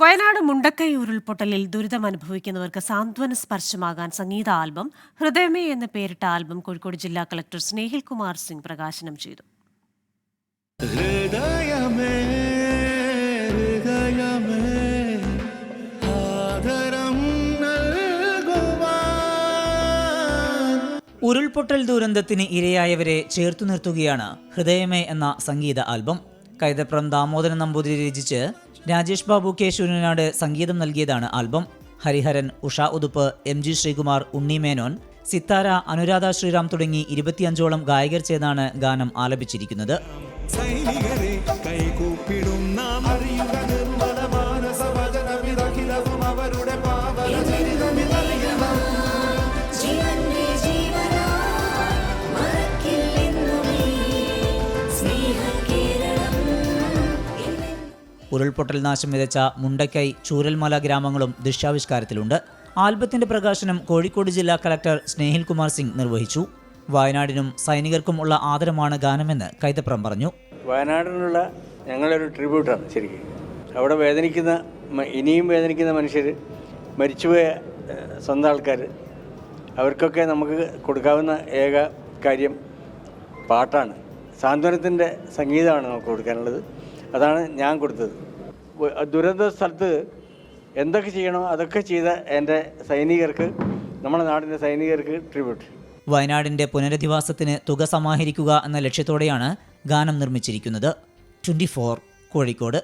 വയനാട് മുണ്ടക്കൈ ഉരുൾപൊട്ടലിൽ ദുരിതമനുഭവിക്കുന്നവർക്ക് സാന്ത്വന സ്പർശമാകാൻ സംഗീത ആൽബം ഹൃദയമേ എന്ന് പേരിട്ട ആൽബം കോഴിക്കോട് ജില്ലാ കളക്ടർ സ്നേഹിൽ കുമാർ സിംഗ് പ്രകാശനം ചെയ്തു. ഉരുൾപൊട്ടൽ ദുരന്തത്തിന് ഇരയായവരെ ചേർത്തു നിർത്തുകയാണ് ഹൃദയമേ എന്ന സംഗീത ആൽബം. കൈതപ്രം ദാമോദരൻ നമ്പൂതിരി രചിച്ച് രാജേഷ് ബാബു കെ ശൂന്യനാട് സംഗീതം നൽകിയതാണ് ആൽബം. ഹരിഹരൻ, ഉഷ ഉതുപ്പ്, MG ശ്രീകുമാർ, ഉണ്ണി മേനോൻ, സിത്താര, അനുരാധ ശ്രീറാം തുടങ്ങി 25ഓളം ഗായകർ ചേർന്നാണ് ഗാനം ആലപിച്ചിരിക്കുന്നത്. ഉരുൾപൊട്ടൽ നാശം വിതച്ച മുണ്ടക്കൈ, ചൂരൽമല ഗ്രാമങ്ങളും ദൃശ്യാവിഷ്കാരത്തിലുണ്ട്. ആൽബത്തിന്റെ പ്രകാശനം കോഴിക്കോട് ജില്ലാ കളക്ടർ സ്നേഹിൽ കുമാർ സിംഗ് നിർവഹിച്ചു. വയനാടിനും സൈനികർക്കും ഉള്ള ആദരമാണ് ഗാനമെന്ന് കൈതപ്രം പറഞ്ഞു. വയനാടിനുള്ള ഞങ്ങളൊരു ട്രിബ്യൂട്ടാണ് ശരിക്കും. അവിടെ ഇനിയും വേദനിക്കുന്ന മനുഷ്യർ, മരിച്ചുപോയ സ്വന്തം ആൾക്കാർ, അവർക്കൊക്കെ നമുക്ക് കൊടുക്കാവുന്ന ഏക കാര്യം പാട്ടാണ്. സാന്ത്വനത്തിൻ്റെ സംഗീതമാണ് നമുക്ക് കൊടുക്കാനുള്ളത്. അതാണ് ഞാൻ കൊടുത്തത്. ദുരന്ത സ്ഥലത്ത് എന്തൊക്കെ ചെയ്യണോ അതൊക്കെ ചെയ്ത എൻ്റെ സൈനികർക്ക്, നമ്മുടെ നാടിൻ്റെ സൈനികർക്ക് ട്രിബ്യൂട്ട്. വയനാടിൻ്റെ പുനരധിവാസത്തിന് തുക സമാഹരിക്കുക എന്ന ലക്ഷ്യത്തോടെയാണ് ഗാനം നിർമ്മിച്ചിരിക്കുന്നത്. 24 കോഴിക്കോട്.